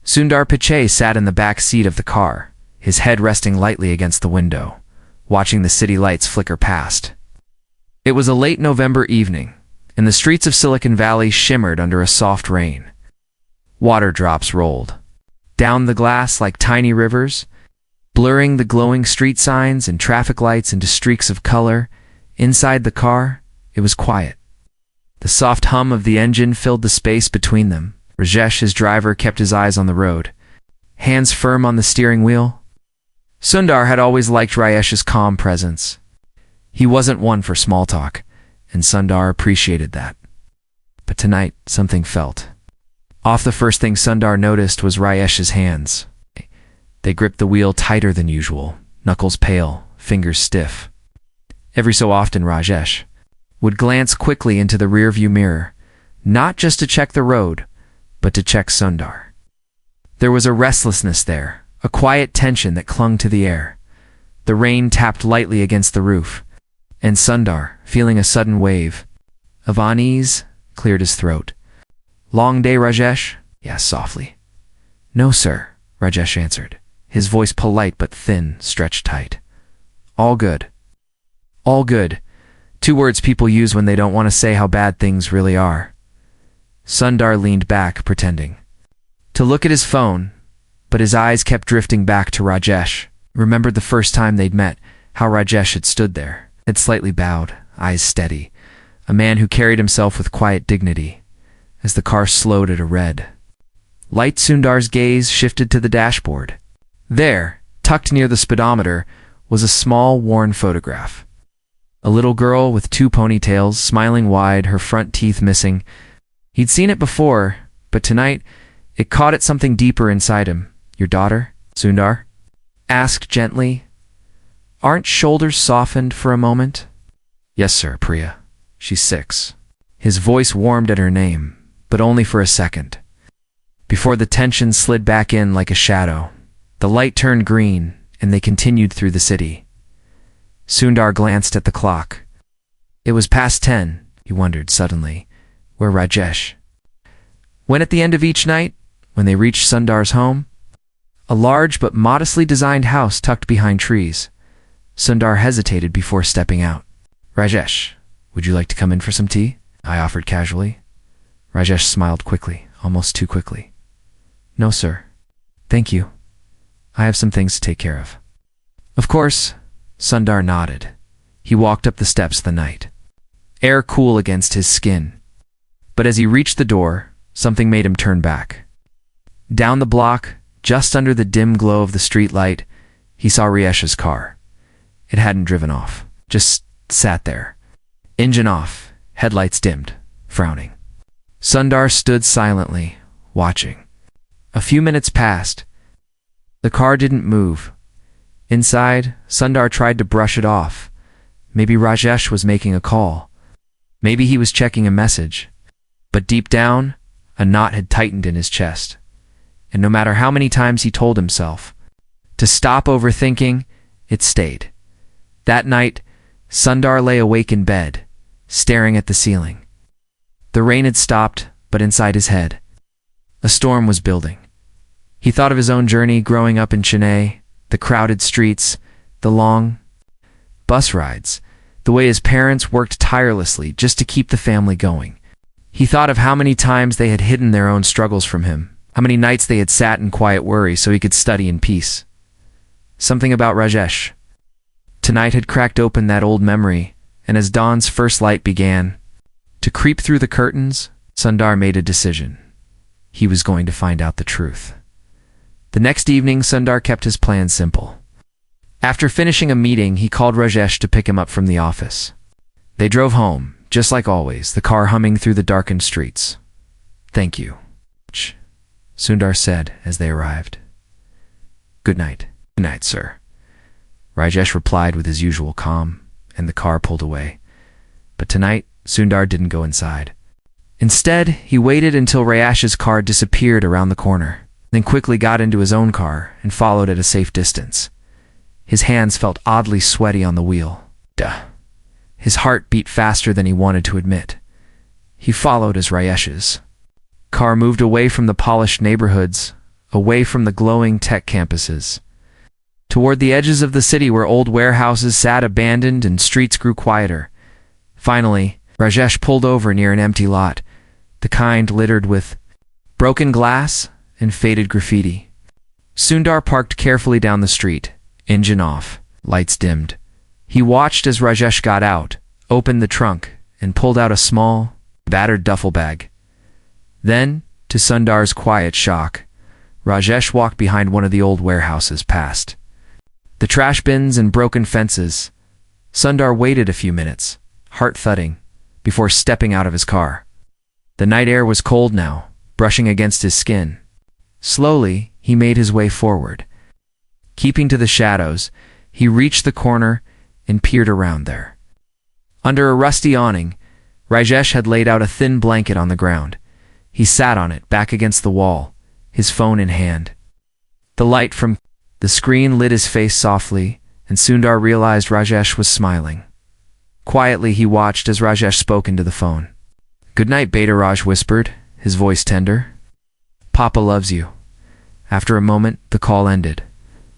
Sundar Pichai sat in the back seat of the car, his head resting lightly against the window, watching the city lights flicker past. It was a late November evening, and the streets of Silicon Valley shimmered under a soft rain. Water drops rolled down the glass like tiny rivers, blurring the glowing street signs and traffic lights into streaks of color. Inside the car, it was quiet. The soft hum of the engine filled the space between them. Rajesh, his driver, kept his eyes on the road, hands firm on the steering wheel. Sundar had always liked Rajesh's calm presence. He wasn't one for small talk, and Sundar appreciated that. But tonight, something felt off. The first thing Sundar noticed was Rajesh's hands. They gripped the wheel tighter than usual, knuckles pale, fingers stiff. Every so often, Rajesh would glance quickly into the rearview mirror, not just to check the road, but to check Sundar. There was a restlessness there, a quiet tension that clung to the air. The rain tapped lightly against the roof, and Sundar, feeling a sudden wave of unease, cleared his throat. "Long day, Rajesh?" he asked softly. "No, sir," Rajesh answered, his voice polite but thin, stretched tight. "All good." All good. Two words people use when they don't want to say how bad things really are. Sundar leaned back, pretending to look at his phone, but his eyes kept drifting back to Rajesh. Remembered the first time they'd met, how Rajesh had stood there, head slightly bowed, eyes steady, a man who carried himself with quiet dignity. As the car slowed at a red light, Sundar's gaze shifted to the dashboard. There, tucked near the speedometer, was a small, worn photograph. A little girl with two ponytails, smiling wide, her front teeth missing. He'd seen it before, but tonight it caught at something deeper inside him. "Your daughter?" Sundar asked gently. Aren't shoulders softened for a moment? "Yes, sir, Priya. She's 6. His voice warmed at her name, but only for a second, before the tension slid back in like a shadow. The light turned green, and they continued through the city. Sundar glanced at the clock. It was past 10, he wondered suddenly, where Rajesh? When at the end of each night, when they reached Sundar's home, a large but modestly designed house tucked behind trees, Sundar hesitated before stepping out. "Rajesh, would you like to come in for some tea?" I offered casually. Rajesh smiled quickly, almost too quickly. "No, sir. Thank you. I have some things to take care of." "Of course." Sundar nodded. He walked up the steps of the night, air cool against his skin. But as he reached the door, something made him turn back. Down the block, just under the dim glow of the street light, he saw Rajesh's car. It hadn't driven off, just sat there. Engine off, headlights dimmed, frowning. Sundar stood silently, watching. A few minutes passed. The car didn't move. Inside, Sundar tried to brush it off. Maybe Rajesh was making a call. Maybe he was checking a message. But deep down, a knot had tightened in his chest. And no matter how many times he told himself to stop overthinking, it stayed. That night, Sundar lay awake in bed, staring at the ceiling. The rain had stopped, but inside his head, a storm was building. He thought of his own journey growing up in Chennai, the crowded streets, the long bus rides, the way his parents worked tirelessly just to keep the family going. He thought of how many times they had hidden their own struggles from him, how many nights they had sat in quiet worry so he could study in peace. Something about Rajesh tonight had cracked open that old memory, and as dawn's first light began to creep through the curtains, Sundar made a decision. He was going to find out the truth. The next evening, Sundar kept his plan simple. After finishing a meeting, he called Rajesh to pick him up from the office. They drove home, just like always, the car humming through the darkened streets. "Thank you," Sundar said as they arrived. "Good night." "Good night, sir," Rajesh replied with his usual calm, and the car pulled away. But tonight, Sundar didn't go inside. Instead, he waited until Rajesh's car disappeared around the corner, then quickly got into his own car and followed at a safe distance. His hands felt oddly sweaty on the wheel. His heart beat faster than he wanted to admit. He followed as Rajesh's car moved away from the polished neighborhoods, away from the glowing tech campuses. Toward the edges of the city where old warehouses sat abandoned and streets grew quieter. Finally, Rajesh pulled over near an empty lot, the kind littered with broken glass and faded graffiti. Sundar parked carefully down the street, engine off, lights dimmed. He watched as Rajesh got out, opened the trunk, and pulled out a small, battered duffel bag. Then, to Sundar's quiet shock, Rajesh walked behind one of the old warehouses past the trash bins and broken fences. Sundar waited a few minutes, heart thudding, before stepping out of his car. The night air was cold now, brushing against his skin. Slowly, he made his way forward. Keeping to the shadows, he reached the corner and peered around there. Under a rusty awning, Rajesh had laid out a thin blanket on the ground. He sat on it, back against the wall, his phone in hand. The light from the screen lit his face softly, and Sundar realized Rajesh was smiling. Quietly, he watched as Rajesh spoke into the phone. "Good night, Beta," Raj whispered, his voice tender. "Papa loves you." After a moment, the call ended.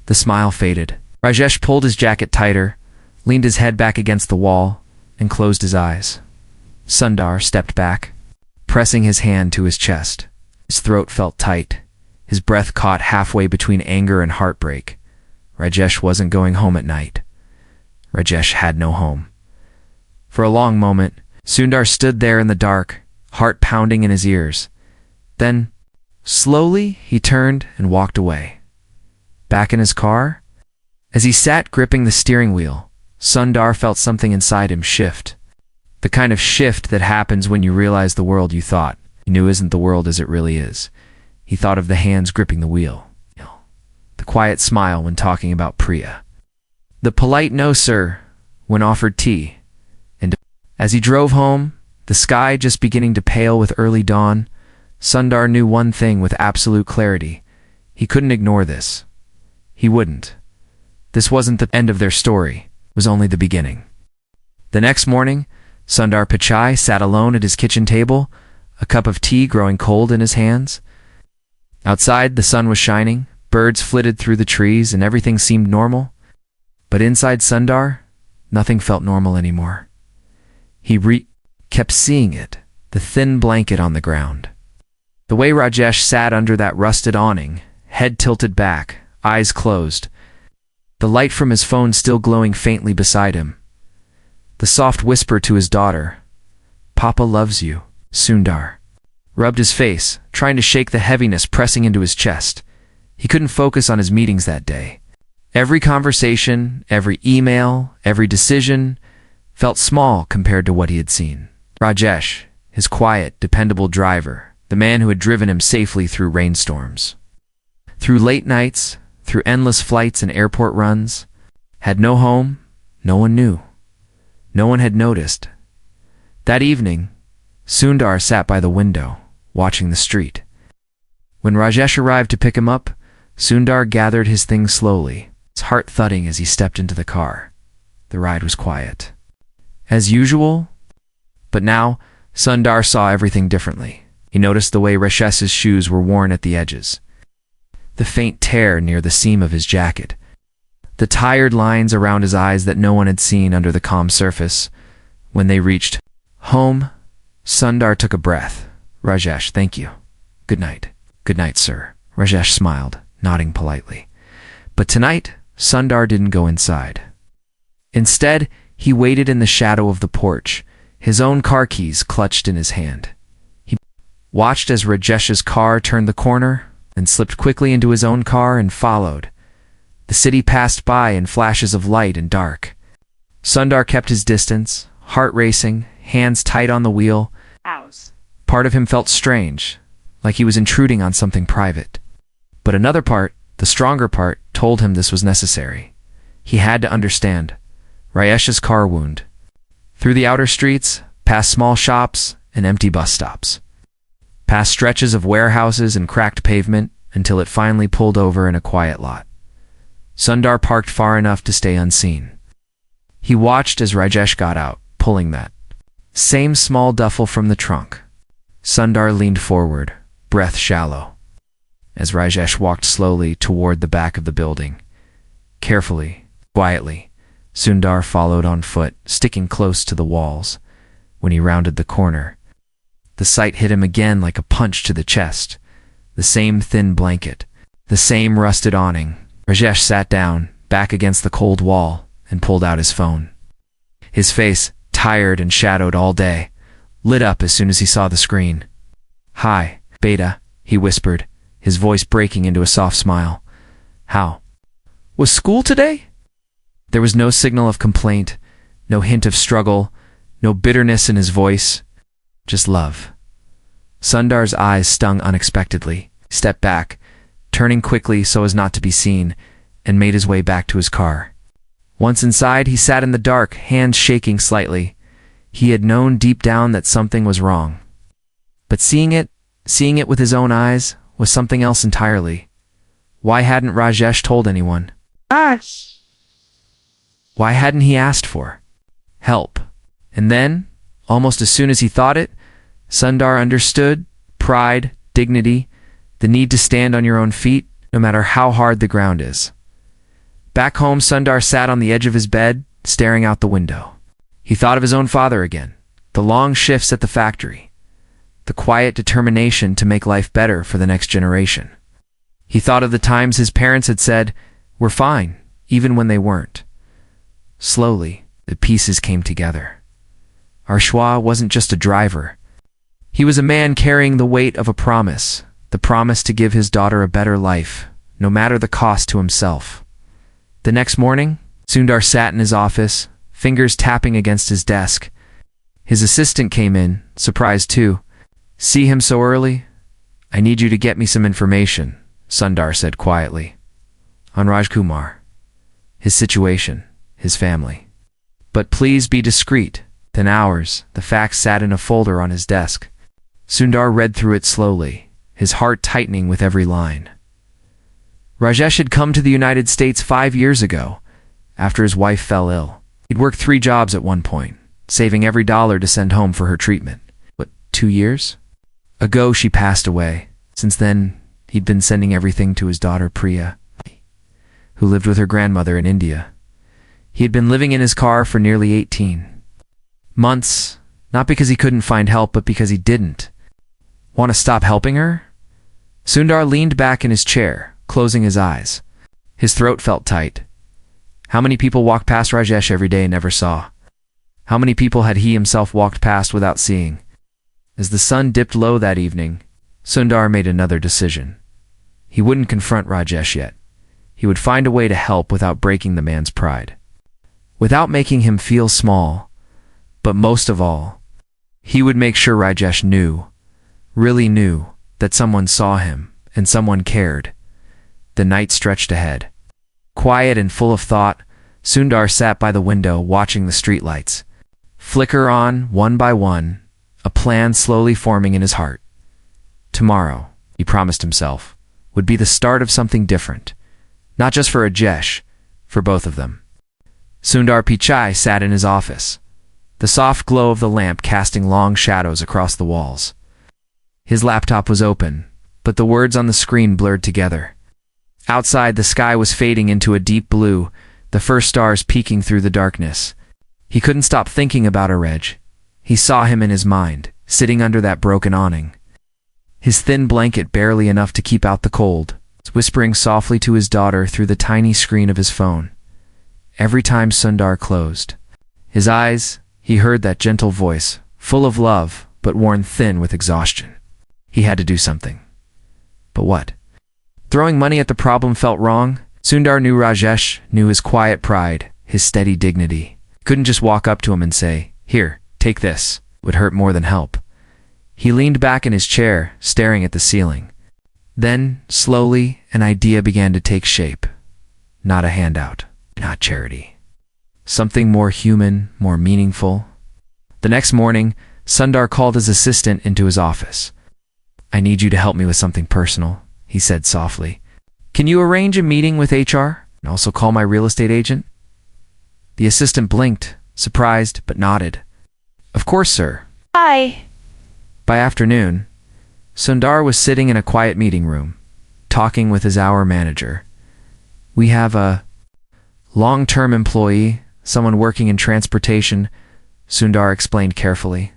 The smile faded. Rajesh pulled his jacket tighter, leaned his head back against the wall, and closed his eyes. Sundar stepped back, pressing his hand to his chest. His throat felt tight. His breath caught halfway between anger and heartbreak. Rajesh wasn't going home at night. Rajesh had no home. For a long moment, Sundar stood there in the dark, heart pounding in his ears. Then, slowly, he turned and walked away. Back in his car, as he sat gripping the steering wheel, Sundar felt something inside him shift. The kind of shift that happens when you realize the world you thought you knew isn't the world as it really is. He thought of the hands gripping the wheel, the quiet smile when talking about Priya, the polite "no sir" when offered tea, and as he drove home, the sky just beginning to pale with early dawn, Sundar knew one thing with absolute clarity. He couldn't ignore this. He wouldn't. This wasn't the end of their story, it was only the beginning. The next morning, Sundar Pichai sat alone at his kitchen table, a cup of tea growing cold in his hands. Outside, the sun was shining, birds flitted through the trees, and everything seemed normal. But inside Sundar, nothing felt normal anymore. He kept seeing it, the thin blanket on the ground. The way Rajesh sat under that rusted awning, head tilted back, eyes closed. The light from his phone still glowing faintly beside him. The soft whisper to his daughter, "Papa loves you," Sundar rubbed his face, trying to shake the heaviness pressing into his chest. He couldn't focus on his meetings that day. Every conversation, every email, every decision felt small compared to what he had seen. Rajesh, his quiet, dependable driver, the man who had driven him safely through rainstorms, through late nights, through endless flights and airport runs, had no home, no one knew. No one had noticed. That evening, Sundar sat by the window, watching the street. When Rajesh arrived to pick him up, Sundar gathered his things slowly, his heart thudding as he stepped into the car. The ride was quiet, as usual, but now Sundar saw everything differently. He noticed the way Rajesh's shoes were worn at the edges, the faint tear near the seam of his jacket, the tired lines around his eyes that no one had seen under the calm surface. When they reached home, Sundar took a breath. "Rajesh, thank you. Good night." "Good night, sir." Rajesh smiled, nodding politely. But tonight, Sundar didn't go inside. Instead, he waited in the shadow of the porch, his own car keys clutched in his hand. He watched as Rajesh's car turned the corner, then slipped quickly into his own car and followed. The city passed by in flashes of light and dark. Sundar kept his distance, heart racing, hands tight on the wheel. Part of him felt strange, like he was intruding on something private. But another part, the stronger part, told him this was necessary. He had to understand Rajesh's car wound. Through the outer streets, past small shops and empty bus stops, past stretches of warehouses and cracked pavement, until it finally pulled over in a quiet lot. Sundar parked far enough to stay unseen. He watched as Rajesh got out, pulling that same small duffel from the trunk. Sundar leaned forward, breath shallow. as Rajesh walked slowly toward the back of the building. Carefully, quietly, Sundar followed on foot, sticking close to the walls. When he rounded the corner, the sight hit him again like a punch to the chest. The same thin blanket, the same rusted awning. Rajesh sat down, back against the cold wall, and pulled out his phone. His face, tired and shadowed all day, lit up as soon as he saw the screen. "Hi, Beta," he whispered, his voice breaking into a soft smile. "How? Was school today?" There was no signal of complaint, no hint of struggle, no bitterness in his voice, just love. Sundar's eyes stung unexpectedly. He stepped back, turning quickly so as not to be seen, and made his way back to his car. Once inside, he sat in the dark, hands shaking slightly. He had known deep down that something was wrong. But seeing it with his own eyes, was something else entirely. Why hadn't Rajesh told anyone? Why hadn't he asked for help? And then, almost as soon as he thought it, Sundar understood pride, dignity, the need to stand on your own feet, no matter how hard the ground is. Back home, Sundar sat on the edge of his bed, staring out the window. He thought of his own father again, the long shifts at the factory, the quiet determination to make life better for the next generation. He thought of the times his parents had said, "We're fine," even when they weren't. Slowly, the pieces came together. Arshwa wasn't just a driver. He was a man carrying the weight of a promise, the promise to give his daughter a better life, no matter the cost to himself. The next morning, Sundar sat in his office, fingers tapping against his desk. His assistant came in, surprised too. "See him so early? I need you to get me some information," Sundar said quietly. "On Rajkumar, his situation, his family. But please be discreet." Within hours, the fax sat in a folder on his desk. Sundar read through it slowly, his heart tightening with every line. Rajesh had come to the United States 5 years ago, after his wife fell ill. He'd worked 3 jobs at one point, saving every dollar to send home for her treatment. But 2 years ago she passed away. Since then, he'd been sending everything to his daughter Priya, who lived with her grandmother in India. He had been living in his car for nearly 18 months, not because he couldn't find help, but because he didn't want to stop helping her. Sundar leaned back in his chair, closing his eyes. His throat felt tight. How many people walked past Rajesh every day and never saw? How many people had he himself walked past without seeing? As the sun dipped low that evening, Sundar made another decision. He wouldn't confront Rajesh yet. He would find a way to help without breaking the man's pride, without making him feel small. But most of all, he would make sure Rajesh knew, really knew, that someone saw him and someone cared. The night stretched ahead. Quiet and full of thought, Sundar sat by the window watching the streetlights flicker on one by one, a plan slowly forming in his heart. Tomorrow, he promised himself, would be the start of something different. Not just for Rajesh, for both of them. Sundar Pichai sat in his office, the soft glow of the lamp casting long shadows across the walls. His laptop was open, but the words on the screen blurred together. Outside, the sky was fading into a deep blue, the first stars peeking through the darkness. He couldn't stop thinking about Arej. He saw him in his mind, sitting under that broken awning. His thin blanket barely enough to keep out the cold, whispering softly to his daughter through the tiny screen of his phone. Every time Sundar closed his eyes, he heard that gentle voice, full of love, but worn thin with exhaustion. He had to do something. But what? Throwing money at the problem felt wrong. Sundar knew Rajesh, knew his quiet pride, his steady dignity. Couldn't just walk up to him and say, "Here, take this." Would hurt more than help. He leaned back in his chair, staring at the ceiling. Then, slowly, an idea began to take shape. Not a handout, not charity. Something more human, more meaningful. The next morning, Sundar called his assistant into his office. "I need you to help me with something personal," he said softly. "Can you arrange a meeting with HR and also call my real estate agent?" The assistant blinked, surprised, but nodded. "Of course, sir." Hi. By afternoon, Sundar was sitting in a quiet meeting room, talking with his hour manager. We have a long-term employee, someone working in transportation, Sundar explained carefully.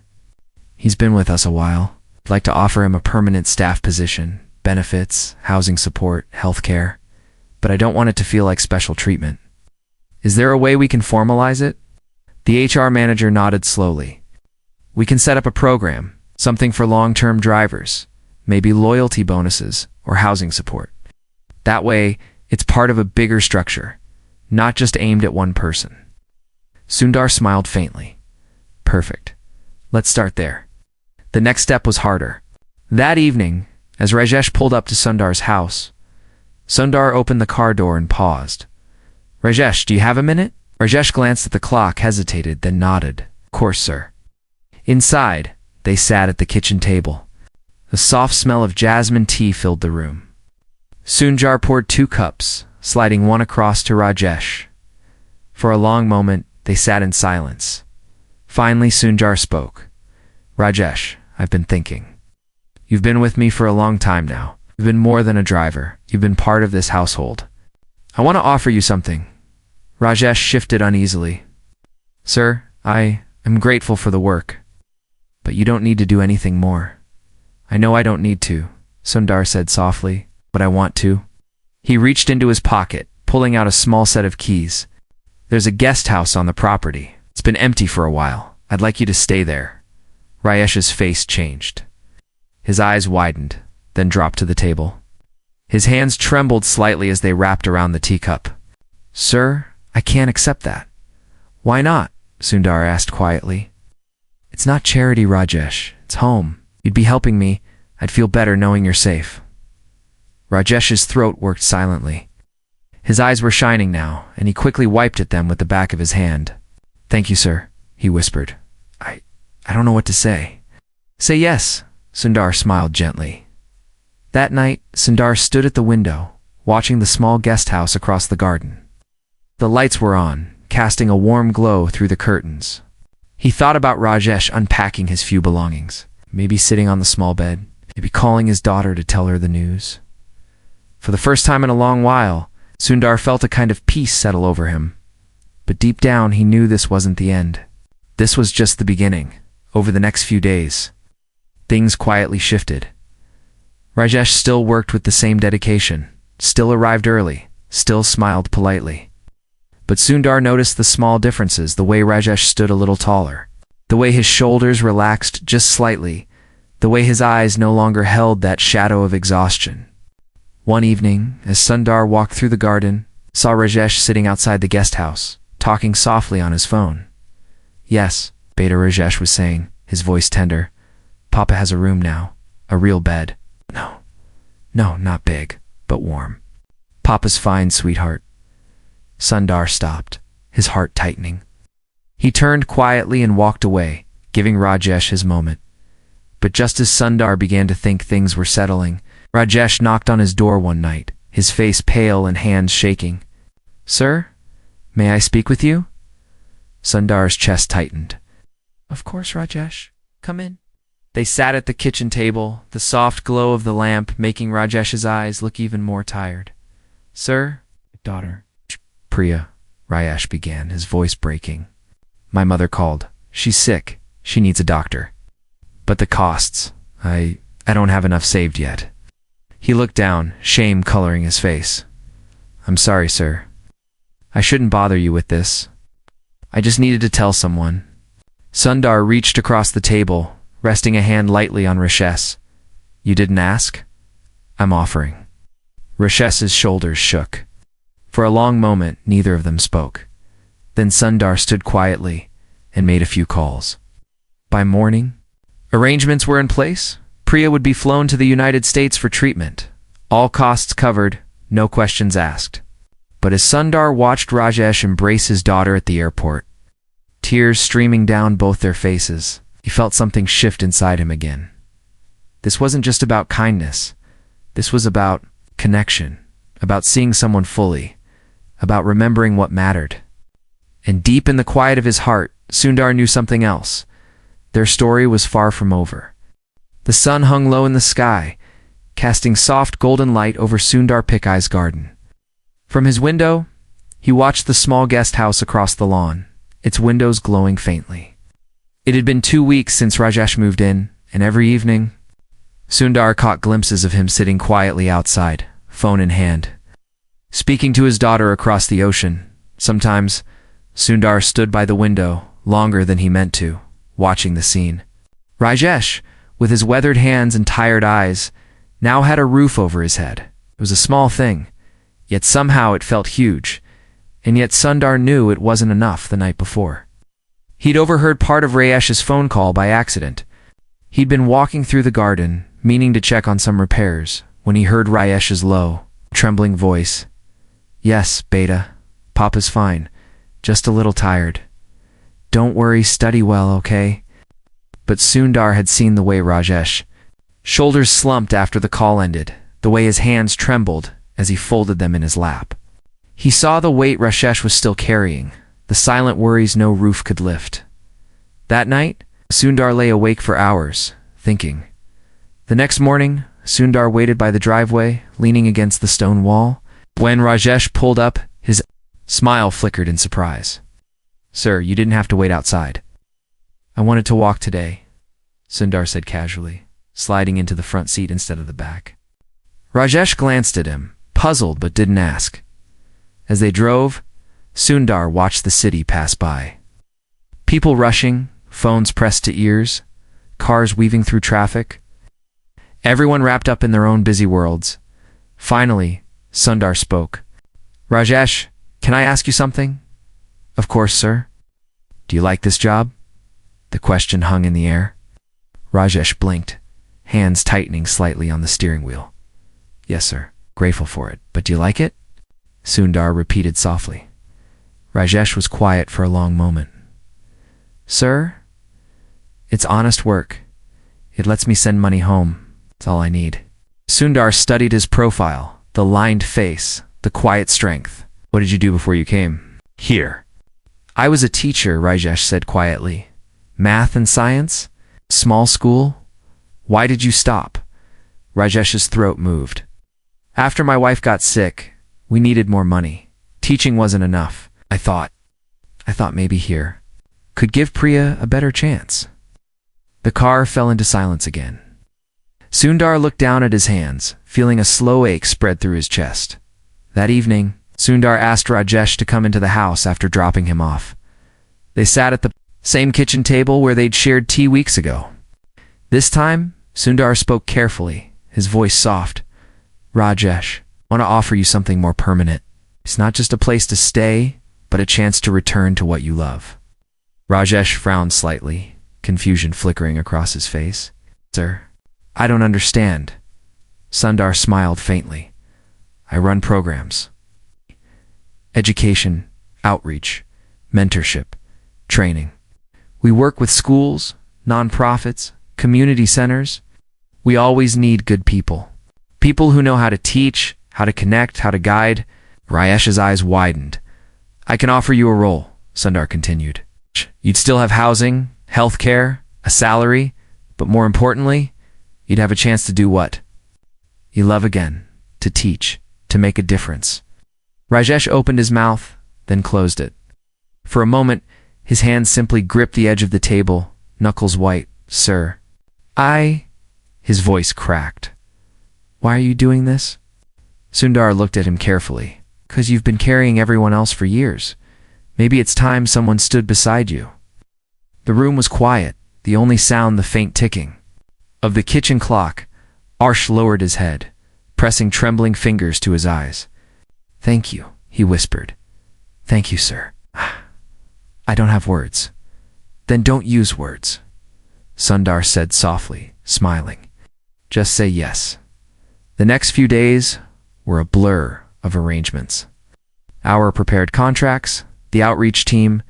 He's been with us a while. I'd like to offer him a permanent staff position, benefits, housing support, healthcare, but I don't want it to feel like special treatment. Is there a way we can formalize it? The HR manager nodded slowly. We can set up a program, something for long-term drivers, maybe loyalty bonuses or housing support. That way, it's part of a bigger structure, not just aimed at one person. Sundar smiled faintly. Perfect. Let's start there. The next step was harder. That evening, as Rajesh pulled up to Sundar's house, Sundar opened the car door and paused. Rajesh, do you have a minute? Rajesh glanced at the clock, hesitated, then nodded. Of course, sir. Inside, they sat at the kitchen table. The soft smell of jasmine tea filled the room. Sundar poured 2 cups, sliding one across to Rajesh. For a long moment, they sat in silence. Finally, Sundar spoke. Rajesh, I've been thinking. You've been with me for a long time now. You've been more than a driver. You've been part of this household. I want to offer you something. Rajesh shifted uneasily. Sir, I am grateful for the work, but you don't need to do anything more. I know I don't need to, Sundar said softly, but I want to. He reached into his pocket, pulling out a small set of keys. There's a guest house on the property. It's been empty for a while. I'd like you to stay there. Rajesh's face changed. His eyes widened, then dropped to the table. His hands trembled slightly as they wrapped around the teacup. Sir, I can't accept that. Why not? Sundar asked quietly. It's not charity, Rajesh. It's home. You'd be helping me. I'd feel better knowing you're safe. Rajesh's throat worked silently. His eyes were shining now, and he quickly wiped at them with the back of his hand. Thank you, sir, he whispered. I don't know what to say. Say yes, Sundar smiled gently. That night, Sundar stood at the window, watching the small guest house across the garden. The lights were on, casting a warm glow through the curtains. He thought about Rajesh unpacking his few belongings, maybe sitting on the small bed, maybe calling his daughter to tell her the news. For the first time in a long while, Sundar felt a kind of peace settle over him. But deep down, he knew this wasn't the end. This was just the beginning. Over the next few days, things quietly shifted. Rajesh still worked with the same dedication, still arrived early, still smiled politely. But Sundar noticed the small differences, the way Rajesh stood a little taller, the way his shoulders relaxed just slightly, the way his eyes no longer held that shadow of exhaustion. One evening, as Sundar walked through the garden, saw Rajesh sitting outside the guest house, talking softly on his phone. Yes, Beta Rajesh was saying, his voice tender. Papa has a room now, a real bed. No, not big, but warm. Papa's fine, sweetheart. Sundar stopped, his heart tightening. He turned quietly and walked away, giving Rajesh his moment. But just as Sundar began to think things were settling, Rajesh knocked on his door one night, his face pale and hands shaking. Sir, may I speak with you? Sundar's chest tightened. Of course, Rajesh. Come in. They sat at the kitchen table, the soft glow of the lamp making Rajesh's eyes look even more tired. Sir, daughter. Priya, Rajesh began, his voice breaking. My mother called. She's sick. She needs a doctor. But the costs. I don't have enough saved yet. He looked down, shame coloring his face. I'm sorry, sir. I shouldn't bother you with this. I just needed to tell someone. Sundar reached across the table, resting a hand lightly on Rajesh's. You didn't ask? I'm offering. Rajesh's shoulders shook. For a long moment, neither of them spoke. Then Sundar stood quietly and made a few calls. By morning, arrangements were in place. Priya would be flown to the United States for treatment. All costs covered, no questions asked. But as Sundar watched Rajesh embrace his daughter at the airport, tears streaming down both their faces, he felt something shift inside him again. This wasn't just about kindness. This was about connection, about seeing someone fully, about remembering what mattered. And deep in the quiet of his heart, Sundar knew something else. Their story was far from over. The sun hung low in the sky, casting soft golden light over Sundar Pichai's garden. From his window, he watched the small guest house across the lawn, its windows glowing faintly. It had been 2 weeks since Rajesh moved in, and every evening, Sundar caught glimpses of him sitting quietly outside, phone in hand, speaking to his daughter across the ocean. Sometimes, Sundar stood by the window longer than he meant to, watching the scene. Rajesh, with his weathered hands and tired eyes, now had a roof over his head. It was a small thing, yet somehow it felt huge, and yet Sundar knew it wasn't enough the night before. He'd overheard part of Rajesh's phone call by accident. He'd been walking through the garden, meaning to check on some repairs, when he heard Rajesh's low, trembling voice. "Yes, Beta. Papa's fine. Just a little tired. Don't worry, study well, okay?" But Sundar had seen the way Rajesh shoulders slumped after the call ended, the way his hands trembled as he folded them in his lap. He saw the weight Rajesh was still carrying, the silent worries no roof could lift. That night, Sundar lay awake for hours, thinking. The next morning, Sundar waited by the driveway, leaning against the stone wall. When Rajesh pulled up, his smile flickered in surprise. "Sir, you didn't have to wait outside." "I wanted to walk today," Sundar said casually, sliding into the front seat instead of the back. Rajesh glanced at him, puzzled but didn't ask. As they drove, Sundar watched the city pass by. People rushing, phones pressed to ears, cars weaving through traffic. Everyone wrapped up in their own busy worlds. Finally, Sundar spoke. "Rajesh, can I ask you something?" "Of course, sir." "Do you like this job?" The question hung in the air. Rajesh blinked, hands tightening slightly on the steering wheel. "Yes, sir. Grateful for it. But do you like it?" Sundar repeated softly. Rajesh was quiet for a long moment. "Sir, it's honest work. It lets me send money home. That's all I need." Sundar studied his profile, the lined face, the quiet strength. "What did you do before you came here?" "I was a teacher," Rajesh said quietly. "Math and science? Small school? Why did you stop?" Rajesh's throat moved. "After my wife got sick, we needed more money. Teaching wasn't enough. I thought maybe here could give Priya a better chance." The car fell into silence again. Sundar looked down at his hands, feeling a slow ache spread through his chest. That evening, Sundar asked Rajesh to come into the house after dropping him off. They sat at the same kitchen table where they'd shared tea weeks ago. This time, Sundar spoke carefully, his voice soft. "Rajesh, I want to offer you something more permanent. It's not just a place to stay, but a chance to return to what you love." Rajesh frowned slightly, confusion flickering across his face. "Sir, I don't understand." Sundar smiled faintly. "I run programs. Education, outreach, mentorship, training. We work with schools, nonprofits, community centers. We always need good people. People who know how to teach, how to connect, how to guide." Rajesh's eyes widened. "I can offer you a role," Sundar continued. "You'd still have housing, health care, a salary, but more importantly, you'd have a chance to do what you love again, to teach, to make a difference." Rajesh opened his mouth, then closed it. For a moment, his hands simply gripped the edge of the table, knuckles white. "Sir, His voice cracked. "Why are you doing this?" Sundar looked at him carefully. "'Cause you've been carrying everyone else for years. Maybe it's time someone stood beside you." The room was quiet, the only sound the faint ticking of the kitchen clock. Arsh lowered his head, pressing trembling fingers to his eyes. "Thank you," he whispered. "Thank you, sir. I don't have words." "Then don't use words," Sundar said softly, smiling. "Just say yes." The next few days were a blur of arrangements. Our prepared contracts, the outreach team,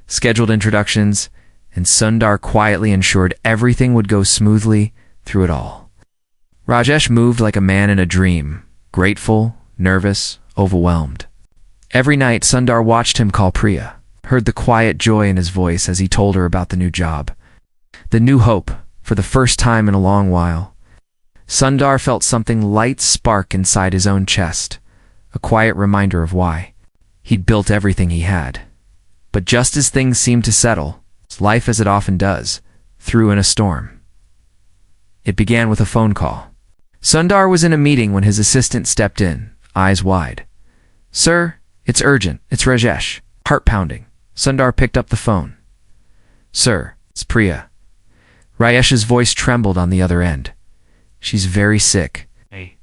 scheduled introductions, and Sundar quietly ensured everything would go smoothly through it all. Rajesh moved like a man in a dream, grateful, nervous, overwhelmed. Every night Sundar watched him call Priya, heard the quiet joy in his voice as he told her about the new job, the new hope, for the first time in a long while. Sundar felt something light spark inside his own chest, a quiet reminder of why. He'd built everything he had. But just as things seemed to settle, life as it often does, threw in a storm. It began with a phone call. Sundar was in a meeting when his assistant stepped in, eyes wide. "Sir, it's urgent. It's Rajesh." Heart pounding. Sundar picked up the phone. "Sir, it's Priya." Rajesh's voice trembled on the other end. "She's very sick. They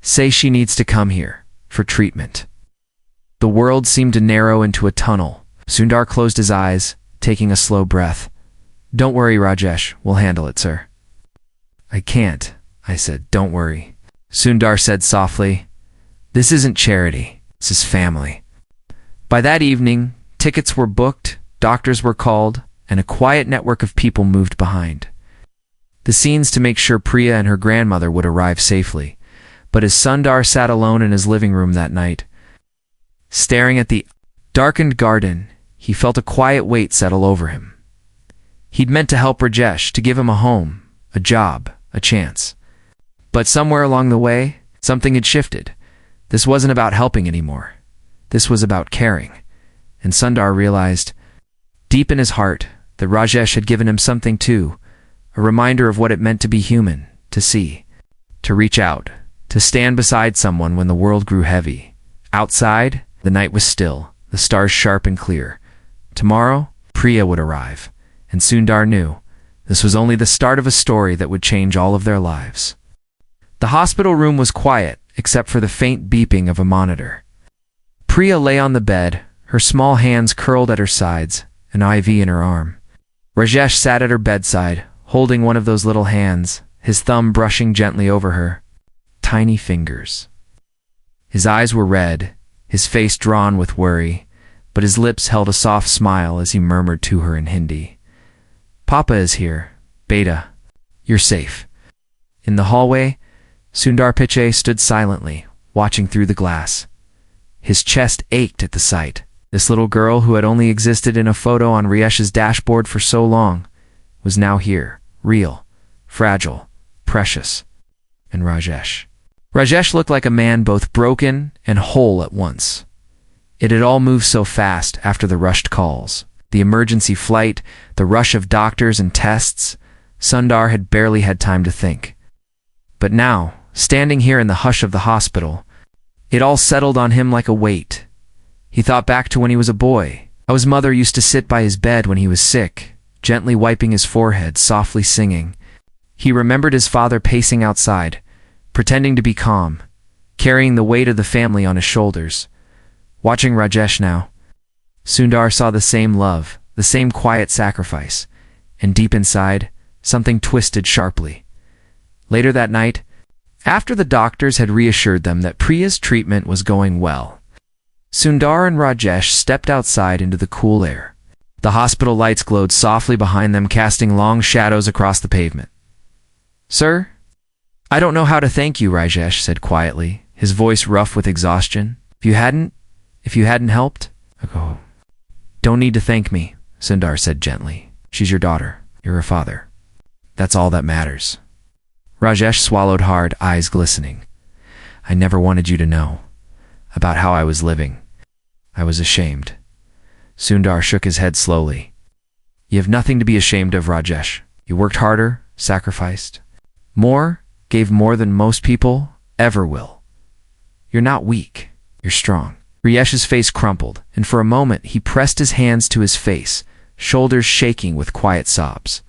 say she needs to come here for treatment." The world seemed to narrow into a tunnel. Sundar closed his eyes, taking a slow breath. "Don't worry, Rajesh. We'll handle it, sir." "I can't," I said. "Don't worry." Sundar said softly, "This isn't charity. This is family." By that evening, tickets were booked, doctors were called, and a quiet network of people moved behind. The scenes to make sure Priya and her grandmother would arrive safely. But as Sundar sat alone in his living room that night, staring at the darkened garden, he felt a quiet weight settle over him. He'd meant to help Rajesh, to give him a home, a job, a chance. But somewhere along the way, something had shifted. This wasn't about helping anymore. This was about caring. And Sundar realized, deep in his heart, that Rajesh had given him something too, a reminder of what it meant to be human, to see, to reach out, to stand beside someone when the world grew heavy. Outside, the night was still, the stars sharp and clear. Tomorrow, Priya would arrive, and Sundar knew this was only the start of a story that would change all of their lives. The hospital room was quiet, except for the faint beeping of a monitor. Priya lay on the bed, her small hands curled at her sides, an IV in her arm. Rajesh sat at her bedside, holding one of those little hands, his thumb brushing gently over her tiny fingers. His eyes were red, his face drawn with worry, but his lips held a soft smile as he murmured to her in Hindi, "Papa is here, Beta. You're safe." In the hallway, Sundar Pichai stood silently, watching through the glass. His chest ached at the sight. This little girl who had only existed in a photo on Rajesh's dashboard for so long was now here, real, fragile, precious. And Rajesh. Rajesh looked like a man both broken and whole at once. It had all moved so fast after the rushed calls, the emergency flight, the rush of doctors and tests. Sundar had barely had time to think. But now, standing here in the hush of the hospital, it all settled on him like a weight. He thought back to when he was a boy, how his mother used to sit by his bed when he was sick, gently wiping his forehead, softly singing. He remembered his father pacing outside, pretending to be calm, carrying the weight of the family on his shoulders. Watching Rajesh now, Sundar saw the same love, the same quiet sacrifice, and deep inside, something twisted sharply. Later that night, after the doctors had reassured them that Priya's treatment was going well, Sundar and Rajesh stepped outside into the cool air. The hospital lights glowed softly behind them, casting long shadows across the pavement. "Sir, I don't know how to thank you," Rajesh said quietly, his voice rough with exhaustion. If you hadn't helped, "Oh, don't need to thank me," Sundar said gently. "She's your daughter. You're her father. That's all that matters." Rajesh swallowed hard, eyes glistening. "I never wanted you to know about how I was living. I was ashamed." Sundar shook his head slowly. "You have nothing to be ashamed of, Rajesh. You worked harder, sacrificed more, gave more than most people ever will. You're not weak. You're strong." Rajesh's face crumpled, and for a moment he pressed his hands to his face, shoulders shaking with quiet sobs.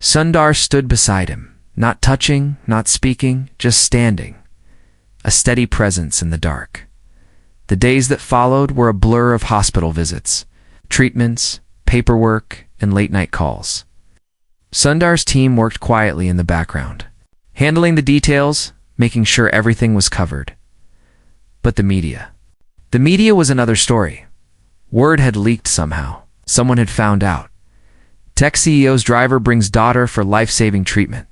Sundar stood beside him, not touching, not speaking, just standing, a steady presence in the dark. The days that followed were a blur of hospital visits, treatments, paperwork, and late-night calls. Sundar's team worked quietly in the background, handling the details, making sure everything was covered. But the media. The media was another story. Word had leaked somehow. Someone had found out. Tech CEO's driver brings daughter for life-saving treatment.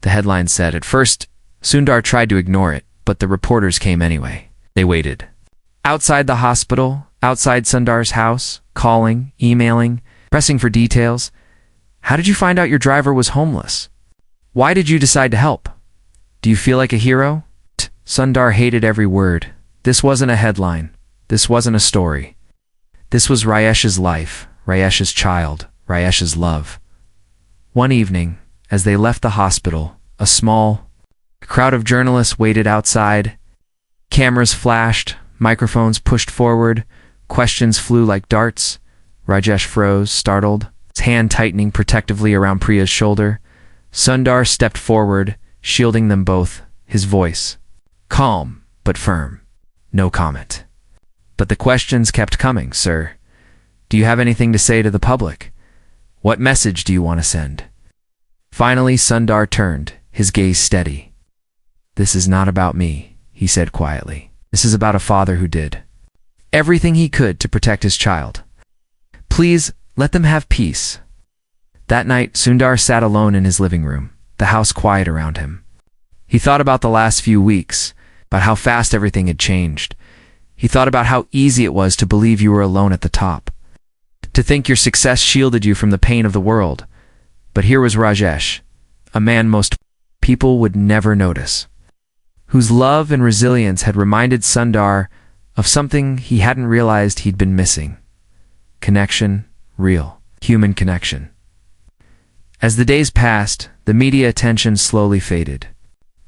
The headline said. At first, Sundar tried to ignore it, but the reporters came anyway. They waited. Outside the hospital, outside Sundar's house, calling, emailing, pressing for details. "How did you find out your driver was homeless? Why did you decide to help? Do you feel like a hero? Sundar hated every word. This wasn't a headline. This wasn't a story. This was Rajesh's life, Rajesh's child, Rajesh's love. One evening, as they left the hospital, a small crowd of journalists waited outside. Cameras flashed, microphones pushed forward, questions flew like darts. Rajesh froze, startled, his hand tightening protectively around Priya's shoulder. Sundar stepped forward, shielding them both, his voice calm but firm. No comment. But the questions kept coming. Sir, do you have anything to say to the public? What message do you want to send? Finally, Sundar turned, his gaze steady. This is not about me, he said quietly. This is about a father who did everything he could to protect his child. Please, let them have peace. That night, Sundar sat alone in his living room, the house quiet around him. He thought about the last few weeks, about how fast everything had changed. He thought about how easy it was to believe you were alone at the top, to think your success shielded you from the pain of the world. But here was Rajesh, a man most people would never notice, whose love and resilience had reminded Sundar of something he hadn't realized he'd been missing. Connection, real, human connection. As the days passed, the media attention slowly faded.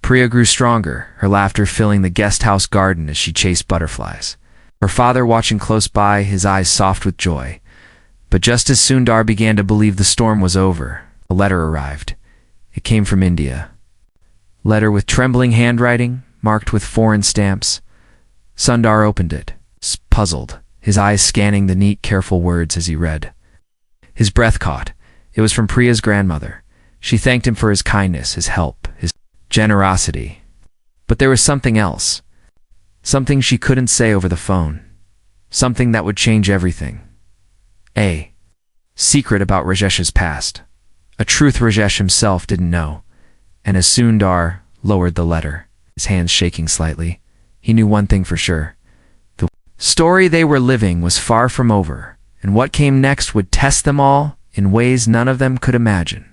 Priya grew stronger, her laughter filling the guest house garden as she chased butterflies. Her father watching close by, his eyes soft with joy. But just as Sundar began to believe the storm was over, a letter arrived. It came from India. Letter with trembling handwriting, marked with foreign stamps. Sundar opened it, puzzled, his eyes scanning the neat, careful words as he read. His breath caught. It was from Priya's grandmother. She thanked him for his kindness, his help, his generosity. But there was something else. Something she couldn't say over the phone. Something that would change everything. A secret about Rajesh's past. A truth Rajesh himself didn't know. And as Sundar lowered the letter, his hands shaking slightly, he knew one thing for sure. The story they were living was far from over, and what came next would test them all in ways none of them could imagine.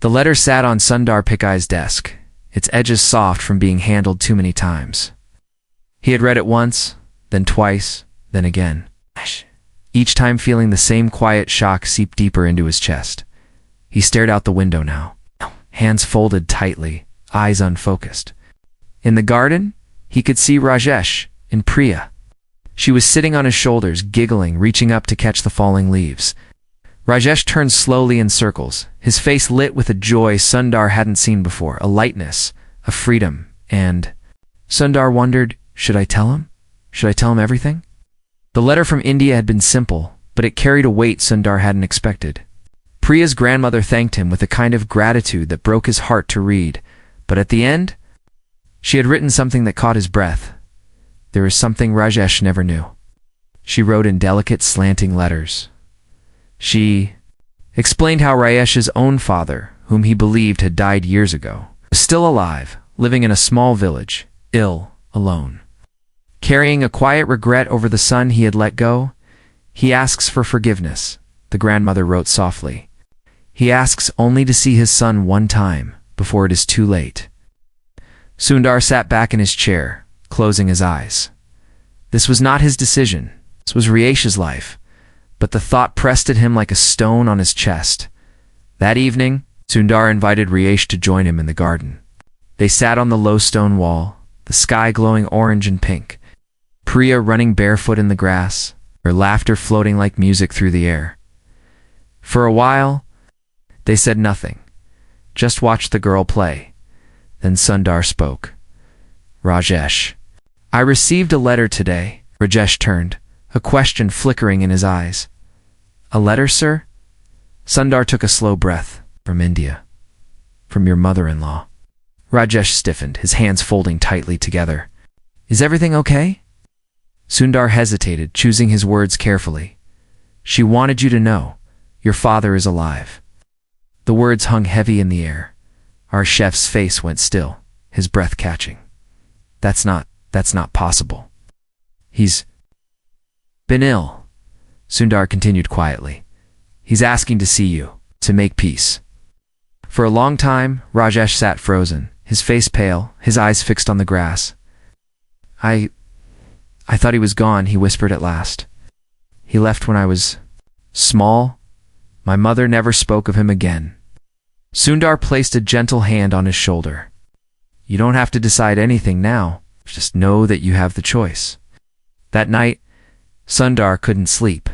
The letter sat on Sundar Pichai's desk, its edges soft from being handled too many times. He had read it once, then twice, then again, each time feeling the same quiet shock seep deeper into his chest. He stared out the window now, hands folded tightly, eyes unfocused. In the garden, he could see Rajesh and Priya. She was sitting on his shoulders, giggling, reaching up to catch the falling leaves. Rajesh turned slowly in circles, his face lit with a joy Sundar hadn't seen before, a lightness, a freedom, and Sundar wondered, should I tell him? Should I tell him everything? The letter from India had been simple, but it carried a weight Sundar hadn't expected. Priya's grandmother thanked him with a kind of gratitude that broke his heart to read, but at the end, she had written something that caught his breath. There was something Rajesh never knew. She wrote in delicate, slanting letters. She explained how Rajesh's own father, whom he believed had died years ago, was still alive, living in a small village, ill, alone. Carrying a quiet regret over the son he had let go, he asks for forgiveness, the grandmother wrote softly. He asks only to see his son one time, before it is too late. Sundar sat back in his chair, closing his eyes. This was not his decision. This was Rajesh's life. But the thought pressed at him like a stone on his chest. That evening, Sundar invited Rajesh to join him in the garden. They sat on the low stone wall, the sky glowing orange and pink. Priya running barefoot in the grass, her laughter floating like music through the air. For a while, they said nothing, just watched the girl play. Then Sundar spoke. Rajesh, I received a letter today. Rajesh turned, a question flickering in his eyes. A letter, sir? Sundar took a slow breath. From India. From your mother-in-law. Rajesh stiffened, his hands folding tightly together. Is everything okay? Sundar hesitated, choosing his words carefully. She wanted you to know. Your father is alive. The words hung heavy in the air. Our chef's face went still, his breath catching. That's not possible. He's been ill, Sundar continued quietly. He's asking to see you, to make peace. For a long time, Rajesh sat frozen, his face pale, his eyes fixed on the grass. I thought he was gone, he whispered at last. He left when I was small. My mother never spoke of him again. Sundar placed a gentle hand on his shoulder. You don't have to decide anything now. Just know that you have the choice. That night, Sundar couldn't sleep.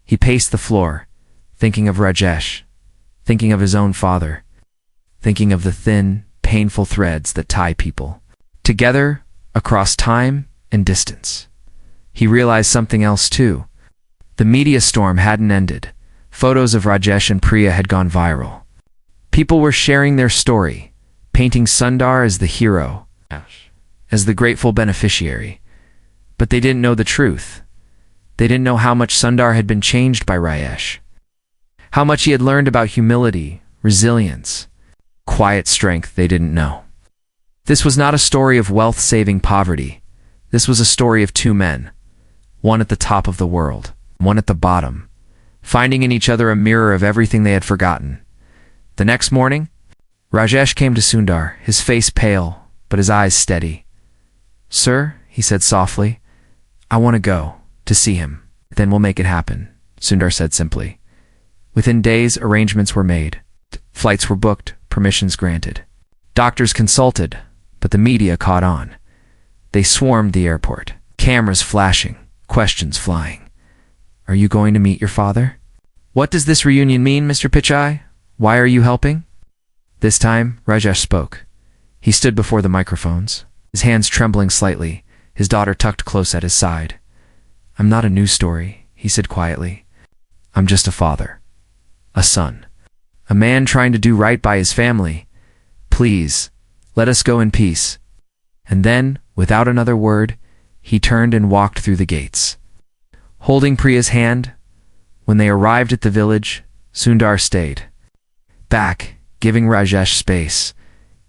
He paced the floor, thinking of Rajesh, thinking of his own father, thinking of the thin, painful threads that tie people together across time and distance. He realized something else too. The media storm hadn't ended. Photos of Rajesh and Priya had gone viral. People were sharing their story, painting Sundar as the hero, as the grateful beneficiary. But they didn't know the truth. They didn't know how much Sundar had been changed by Rajesh, how much he had learned about humility, resilience, quiet strength they didn't know. This was not a story of wealth saving poverty. This was a story of two men, one at the top of the world, one at the bottom, finding in each other a mirror of everything they had forgotten. The next morning, Rajesh came to Sundar, his face pale, but his eyes steady. Sir, he said softly, I want to go to see him. Then we'll make it happen, Sundar said simply. Within days, arrangements were made. Flights were booked, permissions granted. Doctors consulted, but the media caught on. They swarmed the airport, cameras flashing, questions flying. Are you going to meet your father? What does this reunion mean, Mr. Pichai? Why are you helping? This time, Rajesh spoke. He stood before the microphones, his hands trembling slightly, his daughter tucked close at his side. I'm not a news story, he said quietly. I'm just a father, a son, a man trying to do right by his family. Please, let us go in peace. And then, without another word, he turned and walked through the gates. Holding Priya's hand, when they arrived at the village, Sundar stayed back, giving Rajesh space.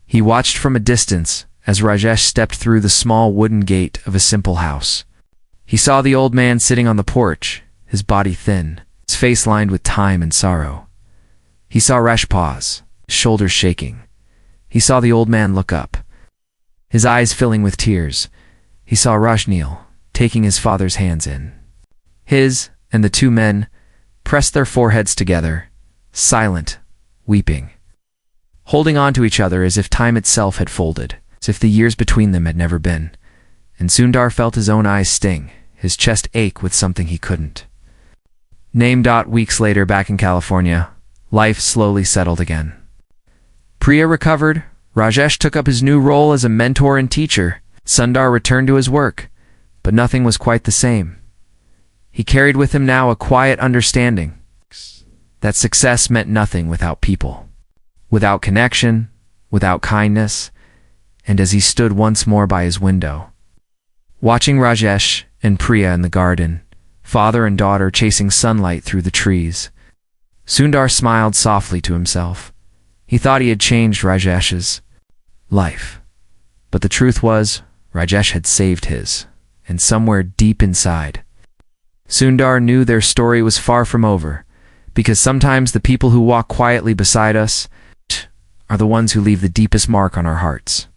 He watched from a distance as Rajesh stepped through the small wooden gate of a simple house. He saw the old man sitting on the porch, his body thin, his face lined with time and sorrow. He saw Rajesh pause, his shoulders shaking. He saw the old man look up, his eyes filling with tears. He saw Rajesh kneel, taking his father's hands in his, and the two men pressed their foreheads together, silent, weeping, holding on to each other as if time itself had folded, as if the years between them had never been. And Sundar felt his own eyes sting, his chest ache with something he couldn't name. Weeks later, back in California, life slowly settled again. Priya recovered. Rajesh took up his new role as a mentor and teacher. Sundar returned to his work, but nothing was quite the same. He carried with him now a quiet understanding that success meant nothing without people, without connection, without kindness. And as he stood once more by his window, watching Rajesh and Priya in the garden, father and daughter chasing sunlight through the trees, Sundar smiled softly to himself. He thought he had changed Rajesh's life, but the truth was, Rajesh had saved his, and somewhere deep inside, Sundar knew their story was far from over, because sometimes the people who walk quietly beside us are the ones who leave the deepest mark on our hearts.